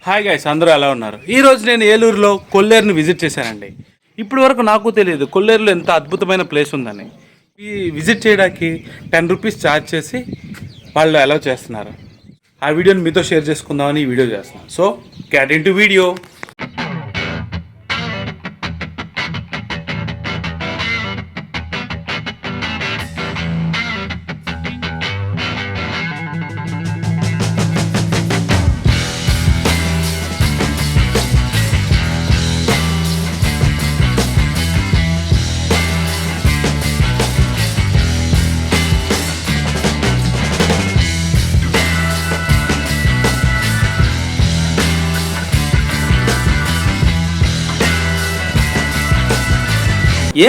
Hi guys, అందరూ ఎలా ఉన్నారు? ఈరోజు నేను ఏలూరులో కొల్లేరుని విజిట్ చేశానండి. ఇప్పటి వరకు నాకు తెలియదు కొల్లేరులో ఎంత అద్భుతమైన ప్లేస్ ఉందని. ఈ విజిట్ చేయడానికి 10 రూపీస్ ఛార్జ్ చేసి వాళ్ళు అలౌ చేస్తున్నారు. ఆ వీడియోని మీతో షేర్ చేసుకుందామని ఈ వీడియో చేస్తున్నాను. So get into video.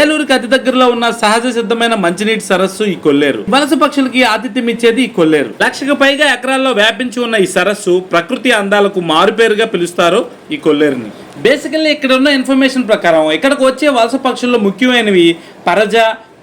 ఏలూరుకి అతి దగ్గరలో ఉన్న సహజ సిద్ధమైన మంచినీటి సరస్సు ఈ కొల్లేరు. వలస పక్షులకి ఆతిథ్యం ఇచ్చేది ఈ కొల్లేరు. 1,00,000కు పైగా ఎకరాల్లో వ్యాపించి ఉన్న ఈ సరస్సు ప్రకృతి అందాలకు మారుపేరుగా పిలుస్తారు ఈ కొల్లేరుని. బేసికల్లీ ఇక్కడ ఉన్న ఇన్ఫర్మేషన్ ప్రకారం ఇక్కడికి వచ్చే వలస పక్షుల్లో ముఖ్యమైనవి పరజ,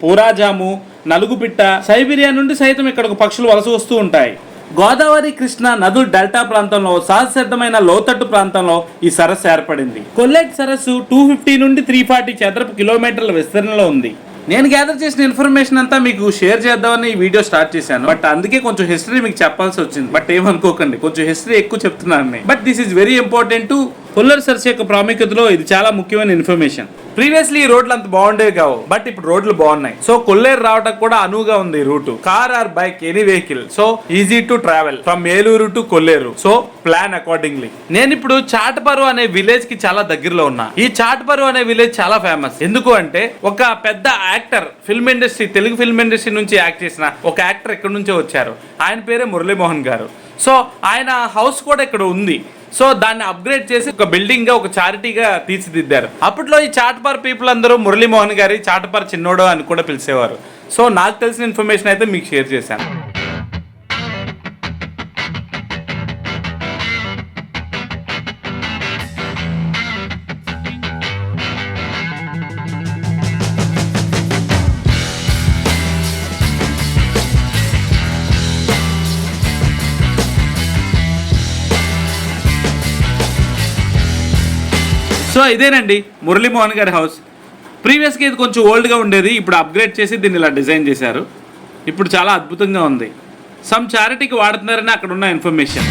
పూరాజాము, నలుగుపిట్ట, సైబీరియా నుండి సైతం ఇక్కడకు పక్షులు వలస వస్తూ ఉంటాయి. గోదావరి, కృష్ణ నదుల డెల్టా ప్రాంతంలో సహజసిద్ధమైన లోతట్టు ప్రాంతంలో ఈ సరస్సు ఏర్పడింది. కొల్లేటి సరస్సు 250 నుండి 340 చదరపు కిలోమీటర్ల విస్తరణలో ఉంది. నేను గ్యాదర్ చేసిన ఇన్ఫర్మేషన్ అంతా మీకు షేర్ చేద్దామని ఈ వీడియో స్టార్ట్ చేశాను. బట్ అందుకే కొంచెం హిస్టరీ మీకు చెప్పాల్సి వచ్చింది. బట్ ఏమనుకోకండి, కొంచెం హిస్టరీ ఎక్కువ చెప్తున్నాను. But this is very important to Kolleru సరస్సు యొక్క ప్రాముఖ్యతలో ఇది చాలా ముఖ్యమైన ఇన్ఫర్మేషన్. ప్రీవియస్లీ ఈ రోడ్లు అంత బాగుండేవి కావు, బట్ ఇప్పుడు రోడ్లు బాగున్నాయి. సో కొల్లేరు రావడానికి కూడా అనువుగా ఉంది ఈ route. Car or bike, any vehicle, so easy to travel from Eluru to Kolleru. So plan accordingly. నేను ఇప్పుడు చాటపరు అనే విలేజ్ కి చాలా దగ్గరలో ఉన్నా. ఈ చాటపరు అనే విలేజ్ చాలా ఫేమస్. ఎందుకు అంటే ఒక పెద్ద actor, film industry, Telugu film industry నుంచి యాక్ట్ చేసిన ఒక యాక్టర్ ఇక్కడ నుంచే వచ్చారు. ఆయన పేరే మురళీమోహన్ గారు. సో ఆయన హౌస్ కూడా ఇక్కడ ఉంది. సో దాన్ని అప్గ్రేడ్ చేసి ఒక బిల్డింగ్ గా, ఒక చారిటీగా తీర్చిదిద్దారు. అప్పట్లో ఈ చాటపర్ పీపుల్ అందరూ మురళీమోహన్ గారి చాటపర్ చిన్నోడు అని కూడా పిలిచేవారు. సో నాకు తెలిసిన ఇన్ఫర్మేషన్ అయితే మీకు షేర్ చేశాను. సో ఇదేనండి మురళీమోహన్ గారి హౌస్. ప్రీవియస్గా ఇది కొంచెం ఓల్డ్గా ఉండేది. ఇప్పుడు అప్గ్రేడ్ చేసి దీన్ని ఇలా డిజైన్ చేశారు. ఇప్పుడు చాలా అద్భుతంగా ఉంది. సమ్ చారిటీకి వాడుతున్నారని అక్కడ ఉన్న ఇన్ఫర్మేషన్.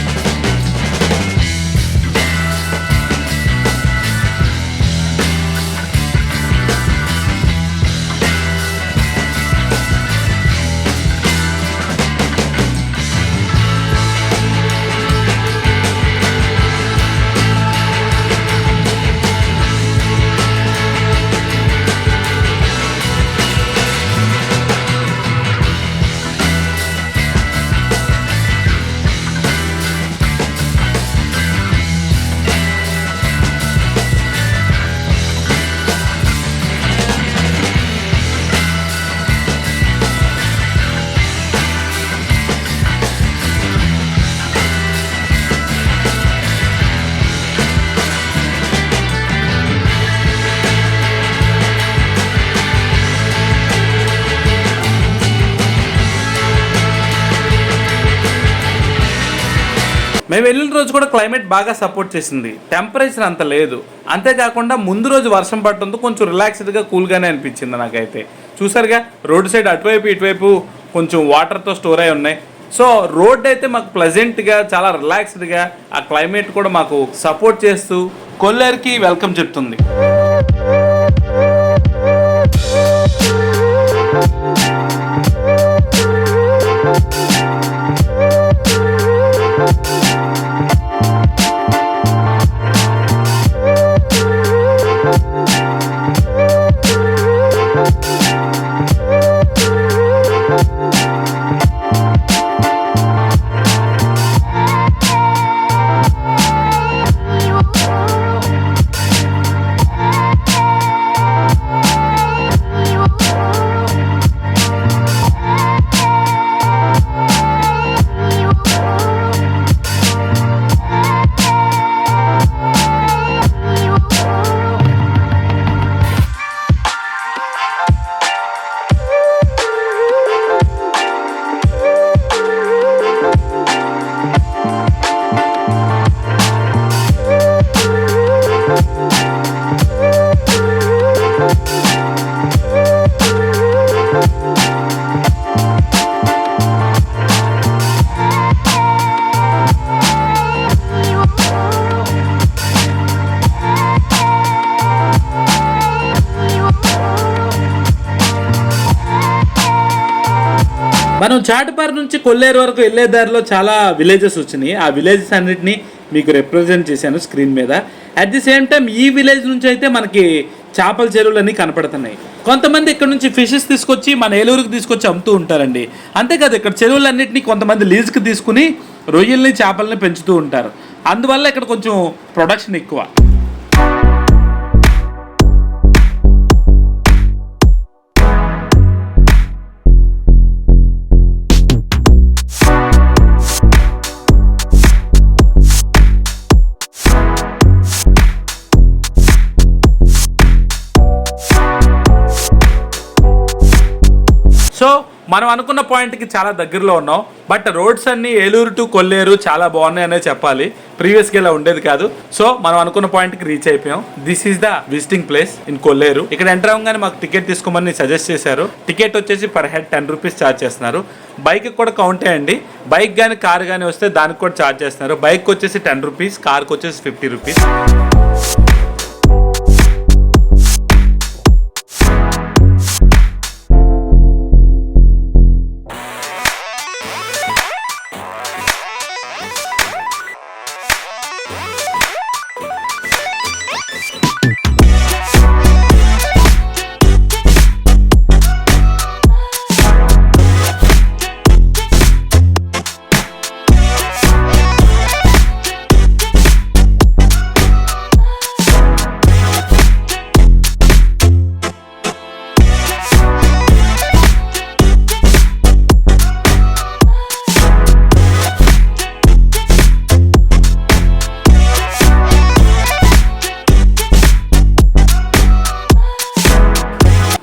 మేము వెళ్ళిన రోజు కూడా క్లైమేట్ బాగా సపోర్ట్ చేసింది. టెంపరేచర్ అంత లేదు. అంతేకాకుండా ముందు రోజు వర్షం పడటంతో కొంచెం రిలాక్స్డ్గా, కూల్గానే అనిపించింది నాకైతే. చూసారుగా రోడ్డు సైడ్ అటువైపు ఇటువైపు కొంచెం వాటర్తో స్టోర్ అయి ఉన్నాయి. సో రోడ్ అయితే మాకు ప్లెజెంట్గా, చాలా రిలాక్స్డ్గా, ఆ క్లైమేట్ కూడా మాకు సపోర్ట్ చేస్తూ కొల్లేరుకి వెల్కమ్ చెప్తుంది. మనం చాటుపారు నుంచి కొల్లేరు వరకు వెళ్ళే దారిలో చాలా విలేజెస్ వచ్చినాయి. ఆ విలేజెస్ అన్నిటిని మీకు రిప్రజెంట్ చేశాను స్క్రీన్ మీద. అట్ ది సేమ్ టైం ఈ విలేజ్ నుంచి అయితే మనకి చేపల చెరువులు అన్నీ కనపడుతున్నాయి. కొంతమంది ఇక్కడ నుంచి ఫిషెస్ తీసుకొచ్చి మన ఏలూరుకి తీసుకొచ్చి అమ్ముతూ ఉంటారండి. అంతేకాదు ఇక్కడ చెరువులన్నింటినీ కొంతమంది లీజుకి తీసుకుని రొయ్యల్ని చేపల్ని పెంచుతూ ఉంటారు. అందువల్ల ఇక్కడ కొంచెం ప్రొడక్షన్ ఎక్కువ. సో మనం అనుకున్న పాయింట్కి చాలా దగ్గరలో ఉన్నాం. బట్ రోడ్స్ అన్ని ఏలూరు టు కొల్లేరు చాలా బాగున్నాయనే చెప్పాలి. ప్రీవియస్గా ఇలా ఉండేది కాదు. సో మనం అనుకున్న పాయింట్కి రీచ్ అయిపోయాం. This is the visiting place in Kolleru. ఇక్కడ ఎంటర్ అవ్వగానే మాకు టికెట్ తీసుకోమని సజెస్ట్ చేశారు. టికెట్ వచ్చేసి పర్ హెడ్ 10 రూపీస్ ఛార్జ్ చేస్తున్నారు. బైక్ కూడా కౌంటే అండి. బైక్ కానీ కార్ కానీ వస్తే దానికి కూడా ఛార్జ్ చేస్తున్నారు. బైక్ వచ్చేసి 10 రూపీస్, కార్కి వచ్చేసి 50 రూపీస్.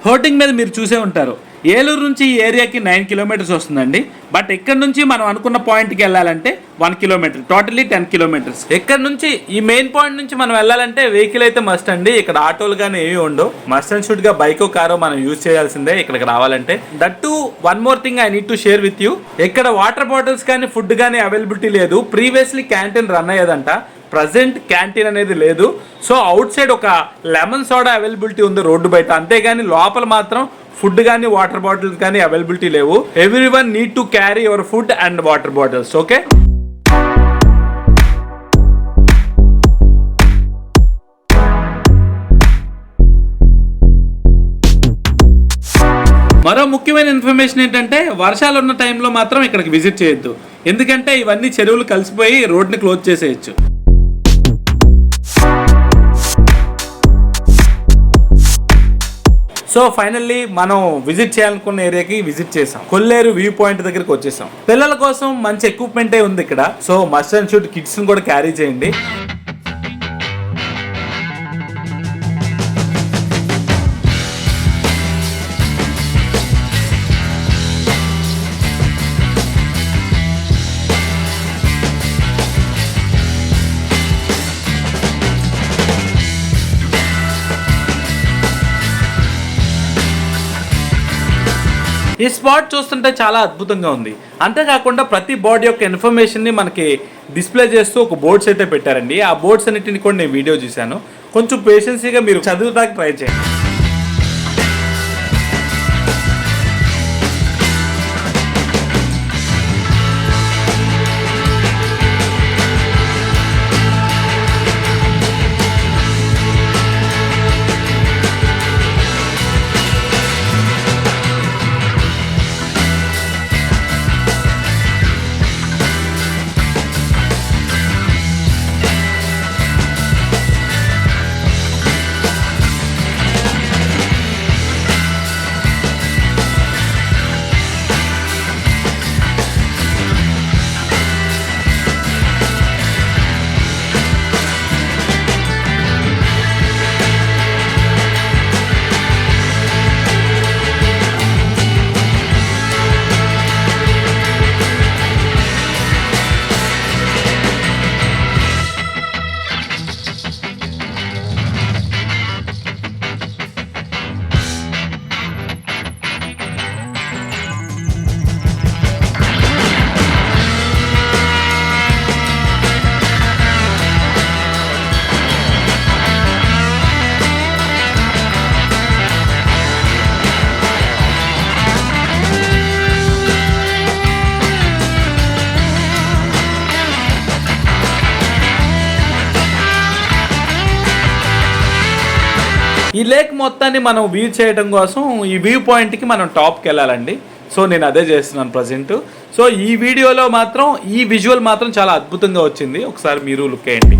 హోర్డింగ్ మీద మీరు చూసే ఉంటారు. ఏలూరు నుంచి ఈ ఏరియాకి 9 కిలోమీటర్స్ వస్తుందండి. బట్ ఇక్కడ నుంచి మనం అనుకున్న పాయింట్కి వెళ్ళాలంటే 1 కిలోమీటర్, టోటలీ 10 కిలోమీటర్స్. ఇక్కడ నుంచి ఈ మెయిన్ పాయింట్ నుంచి మనం వెళ్ళాలంటే వెహికల్ అయితే మస్ట్ అండి. ఇక్కడ ఆటోలు కానీ ఏవి ఉండవు. మస్ట్ అండ్ షుడ్ గా బైక్ కారో మనం యూజ్ చేయాల్సిందే ఇక్కడికి రావాలంటే. That too one more thing I need to share with you. ఇక్కడ వాటర్ బాటిల్స్ కానీ ఫుడ్ కానీ అవైలబిలిటీ లేదు. ప్రీవియస్లీ క్యాంటీన్ రన్ అయ్యేదంట. ప్రజెంట్ క్యాంటీన్ అనేది లేదు. సో అవుట్ సైడ్ ఒక లెమన్ సోడా అవైలబిలిటీ ఉంది రోడ్డు బయట. అంతేగాని లోపల మాత్రం ఫుడ్ కానీ వాటర్ బాటిల్స్ కానీ అవైలబిలిటీ లేవు. Everyone need to carry your food and water bottles. Okay, మరో ముఖ్యమైన ఇన్ఫర్మేషన్ ఏంటంటే వర్షాలు ఉన్న టైంలో మాత్రం ఇక్కడికి విజిట్ చేయొద్దు. ఎందుకంటే ఇవన్నీ చెరువులు కలిసిపోయి రోడ్ని క్లోజ్ చేసేయచ్చు. సో ఫైనల్లీ మనం విజిట్ చేయాలనుకున్న ఏరియాకి విజిట్ చేసాం. కొల్లేరు వ్యూ పాయింట్ దగ్గరికి వచ్చేసాం. పిల్లల కోసం మంచి ఎక్విప్మెంటే ఉంది ఇక్కడ. So must and should kids ని కూడా క్యారీ చేయండి. ఈ స్పాట్ చూస్తుంటే చాలా అద్భుతంగా ఉంది. అంతేకాకుండా ప్రతి బోర్డు యొక్క ఇన్ఫర్మేషన్ని మనకి డిస్ప్లే చేస్తూ ఒక బోర్డ్స్ అయితే పెట్టారండి. ఆ బోర్డ్స్ అన్నిటిని కూడా నేను వీడియో చూశాను. కొంచెం పేషెన్సీగా మీరు చదువుతానికి ట్రై చేయండి. లేక్ మొత్తాన్ని మనం వ్యూ చేయడం కోసం ఈ వ్యూ పాయింట్కి మనం టాప్కి వెళ్ళాలండి. సో నేను అదే చేస్తున్నాను ప్రజెంట్. సో ఈ వీడియోలో మాత్రం ఈ విజువల్ మాత్రం చాలా అద్భుతంగా వచ్చింది. ఒకసారి మీరు లుక్ వేయండి.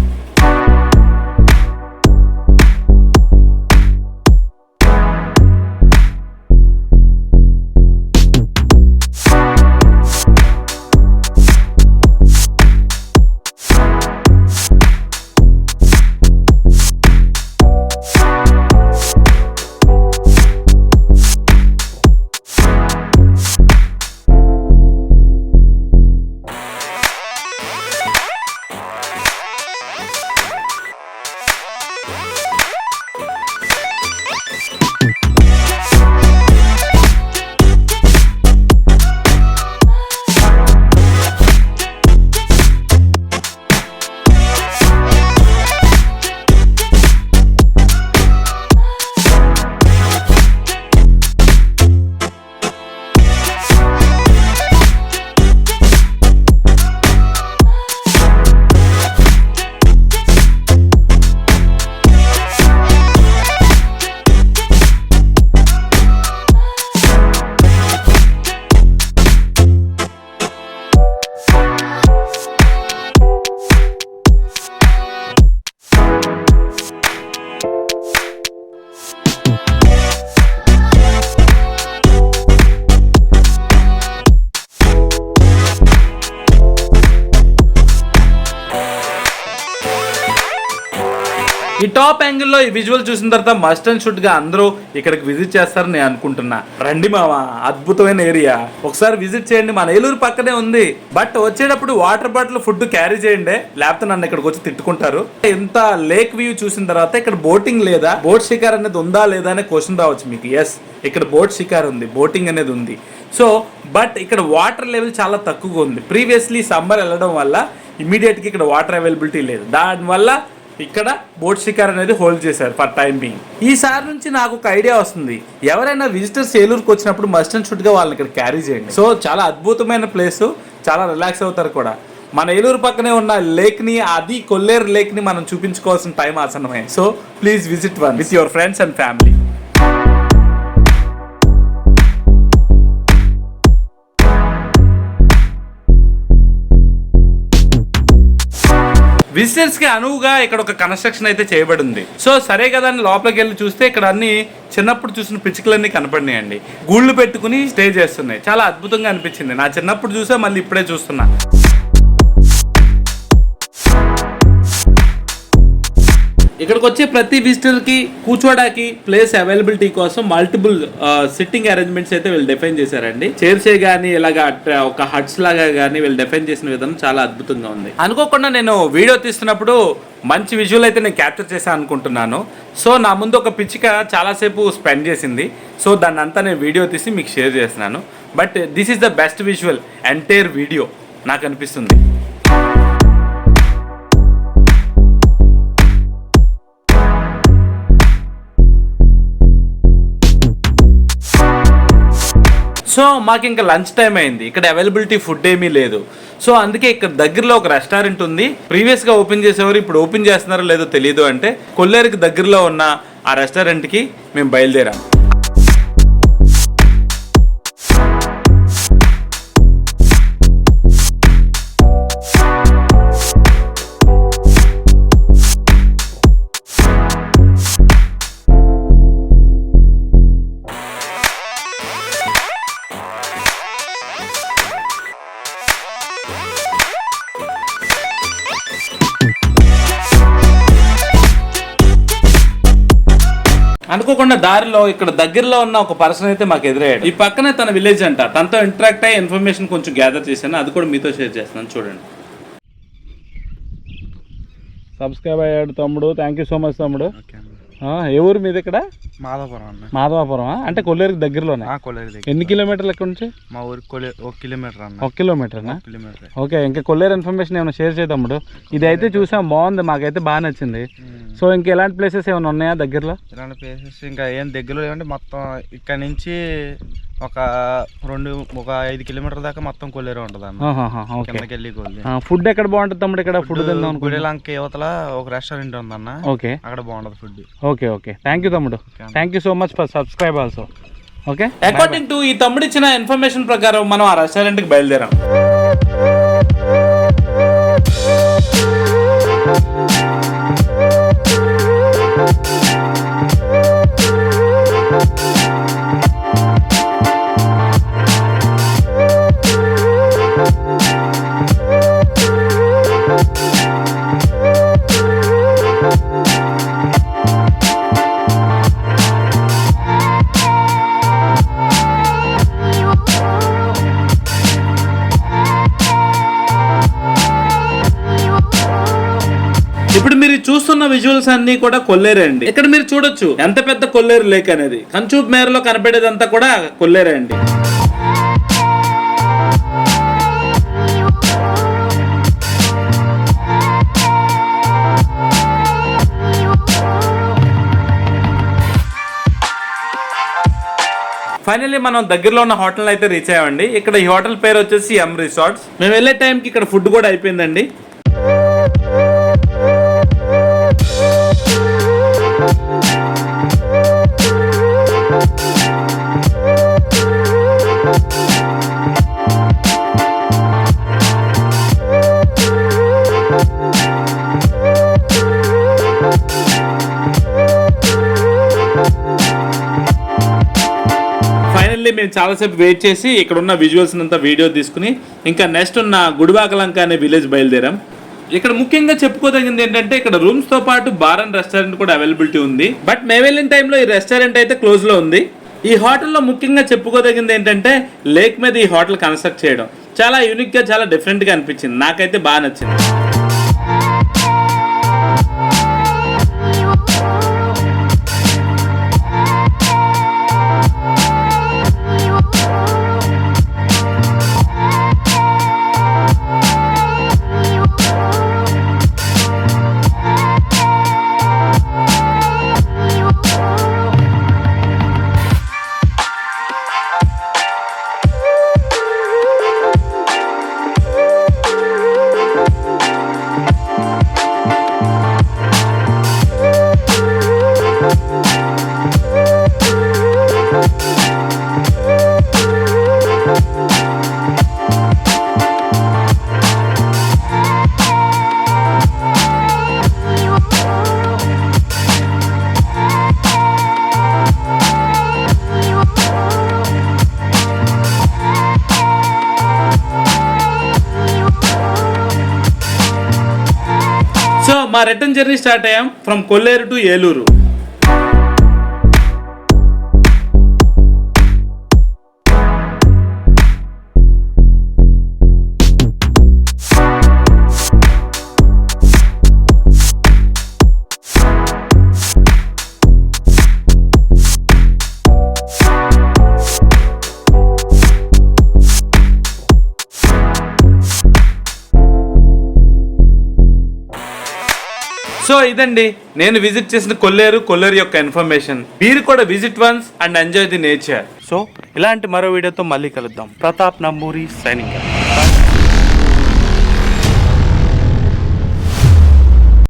ఈ టాప్ యాంగిల్లో ఈ విజువల్ చూసిన తర్వాత మస్ట్ అండ్ షుడ్ గా అందరూ ఇక్కడికి విజిట్ చేస్తారని నేను అనుకుంటున్నా. రండి మామ, అద్భుతమైన ఏరియా, ఒకసారి విజిట్ చేయండి. మన ఏలూరు పక్కనే ఉంది. బట్ వచ్చేటప్పుడు వాటర్ బాటిల్ ఫుడ్ క్యారీ చేయండి, లేకపోతే నన్ను ఇక్కడికి వచ్చి తిట్టుకుంటారు. ఇంత లేక్ వ్యూ చూసిన తర్వాత ఇక్కడ బోటింగ్ లేదా, బోట్ షికార్ అనేది ఉందా లేదా అనే క్వశ్చన్ రావచ్చు మీకు. ఎస్, ఇక్కడ బోట్ షికార్ ఉంది, బోటింగ్ అనేది ఉంది. సో బట్ ఇక్కడ వాటర్ లెవెల్ చాలా తక్కువగా ఉంది. ప్రీవియస్లీ సమ్మర్ వెళ్ళడం వల్ల ఇమీడియట్గా ఇక్కడ వాటర్ అవైలబిలిటీ లేదు. దానివల్ల ఇక్కడ బోట్ షికార్ అనేది హోల్డ్ చేశారు ఫర్ టైం బీయింగ్. ఈసారి నుంచి నాకు ఒక ఐడియా వస్తుంది, ఎవరైనా విజిటర్స్ ఏలూరుకి వచ్చినప్పుడు మస్ట్ అండ్ షుడ్ గా వాళ్ళని ఇక్కడ క్యారీ చేయండి. సో చాలా అద్భుతమైన ప్లేస్, చాలా రిలాక్స్ అవుతారు కూడా. మన ఏలూరు పక్కనే ఉన్న లేక్ ని, అది కొల్లేరు లేక్ ని మనం చూపించుకోవాల్సిన టైం ఆసన్నమే. So please visit one with your friends and family. Visitors కి అనువుగా ఇక్కడ ఒక కన్స్ట్రక్షన్ అయితే చేయబడి ఉంది. సో సరే కదా అని లోపలికి వెళ్ళి చూస్తే ఇక్కడ అన్ని చిన్నప్పుడు చూసిన పిచ్చుకలన్నీ కనపడినాయండి. గూళ్ళు పెట్టుకుని స్టే చేస్తున్నాయి. చాలా అద్భుతంగా అనిపించింది. నా చిన్నప్పుడు చూసా, మళ్ళీ ఇప్పుడే చూస్తున్నా. ఇక్కడికి వచ్చే ప్రతి విజిటర్కి కూర్చోడానికి ప్లేస్ అవైలబిలిటీ కోసం మల్టిపుల్ సిట్టింగ్ అరేంజ్మెంట్స్ అయితే వీళ్ళు డిఫైన్ చేశారండి. చైర్సే కానీ ఇలాగా ఒక హట్స్ లాగా కానీ వీళ్ళు డిఫైన్ చేసిన విధానం చాలా అద్భుతంగా ఉంది. అనుకోకుండా నేను వీడియో తీస్తున్నప్పుడు మంచి విజువల్ అయితే నేను క్యాప్చర్ చేశాను అనుకుంటున్నాను. సో నా ముందు ఒక పిచ్చిక చాలాసేపు స్పెండ్ చేసింది. సో దాన్ని అంతా నేను వీడియో తీసి మీకు షేర్ చేస్తున్నాను. But this is the best visual entire video నాకు అనిపిస్తుంది. సో మాకు ఇంకా లంచ్ టైం అయింది. ఇక్కడ అవైలబిలిటీ ఫుడ్ ఏమీ లేదు. సో అందుకే ఇక్కడ దగ్గరలో ఒక రెస్టారెంట్ ఉంది. ప్రీవియస్గా ఓపెన్ చేసేవారు, ఇప్పుడు ఓపెన్ చేస్తున్నారో లేదో తెలియదు. అంటే కొల్లేరుకి దగ్గరలో ఉన్న ఆ రెస్టారెంట్కి మేము బయలుదేరాం. అనుకోకుండా దారిలో ఇక్కడ దగ్గరలో ఉన్న ఒక పర్సన్ అయితే మాకు ఎదురయ్యాడు. ఈ పక్కనే తన విలేజ్ అంట. తనతో ఇంటరాక్ట్ అయ్యి ఇన్ఫర్మేషన్ కొంచెం గ్యాదర్ చేశాను, అది కూడా మీతో షేర్ చేస్తున్నాను. చూడండి. సబ్స్క్రైబ్ అయ్యాడు తమ్ముడు, థ్యాంక్ యూ సో మచ్ తమ్ముడు. ఏ ఊరు మీది ఇక్కడ? మాధవపురం అన్న. మాధవాపురం అంటే కొల్లేరుకి దగ్గరలోనే. కొల్లేరు దగ్గర. ఎన్ని కిలోమీటర్లు ఎక్కడి నుంచి? మా ఊరికి 1 కిలోమీటర్ అన్న. 1 కిలోమీటర్నా? కిలోమీటర్. ఓకే, ఇంకా కొల్లేరు ఇన్ఫర్మేషన్ ఏమైనా షేర్ చేద్దాం తమ్ముడు. ఇదైతే చూసాం, బాగుంది, మాకైతే బాగా నచ్చింది. సో ఇంకా ఎలాంటి ప్లేసెస్ ఏమైనా ఉన్నాయా దగ్గరలో? ఇలాంటి ప్లేసెస్ ఇంకా ఏం దగ్గరలో ఏమంటే మొత్తం ఇక్కడ నుంచి ఒక 5 కిలోమీటర్ దాకా మొత్తం కొల్లేరు ఉంటుంది అన్న. కిందకి వెళ్ళి కొల్లి. ఫుడ్ ఎక్కడ బాగుంటుంది తమ్ముడు? ఇక్కడ ఫుడ్ తిందాం. గుడిలంక యువతల ఒక రెస్టారెంట్ ఉందన్న. ఓకే, అక్కడ బాగుంటుంది food. Okay okay, thank you తమ్ముడు. Thank you so much for subscribe also. Okay, according to ఈ తమ్ముడు ఇచ్చిన ఇన్ఫర్మేషన్ ప్రకారం మనం ఆ రెస్టారెంట్కి బయలుదేరాం. ఇప్పుడు మీరు చూస్తున్న విజువల్స్ అన్ని కూడా కొల్లేరే అండి. ఇక్కడ మీరు చూడొచ్చు ఎంత పెద్ద కొల్లేరు లేక్ అనేది. కంచూప్ మేరలో కనపడేదంతా కూడా కొల్లేరే అండి. ఫైనల్లీ మనం దగ్గరలో ఉన్న హోటల్ అయితే రీచ్ అయ్యామండి. ఇక్కడ ఈ హోటల్ పేరు వచ్చేసి ఎం రిసార్ట్స్. మేము వెళ్ళే టైంకి ఇక్కడ ఫుడ్ కూడా అయిపోయిందండి. మేము చాలాసేపు వెయిట్ చేసి ఇక్కడ ఉన్న విజువల్స్ అంతా వీడియో తీసుకుని ఇంకా నెక్స్ట్ ఉన్న గుడివాకలంక అనే విలేజ్ బయలుదేరాం. ఇక్కడ ముఖ్యంగా చెప్పుకోదగింది ఏంటంటే ఇక్కడ రూమ్స్ తో పాటు బార్ అండ్ రెస్టారెంట్ కూడా అవైలబిలిటీ ఉంది. బట్ మేము వెళ్ళిన టైంలో ఈ రెస్టారెంట్ అయితే క్లోజ్ లో ఉంది. ఈ హోటల్లో ముఖ్యంగా చెప్పుకోదగింది ఏంటంటే లేక్ మీద ఈ హోటల్ కన్స్ట్రక్ట్ చేయడం చాలా యూనిక్ గా, చాలా డిఫరెంట్ గా అనిపించింది. నాకైతే బాగా నచ్చింది. సో మా రిటర్న్ జర్నీ స్టార్ట్ అయ్యాం from Kolleru to Eluru. So ఇదండి నేను విజిట్ చేసిన కొల్లేరు యొక్క ఇన్ఫర్మేషన్. మీరు కూడా visit once and enjoy the nature. So ఇలాంటి మరో వీడియోతో మళ్ళీ కలుద్దాం. ప్రతాప్ నంబూరి సైనింగ్.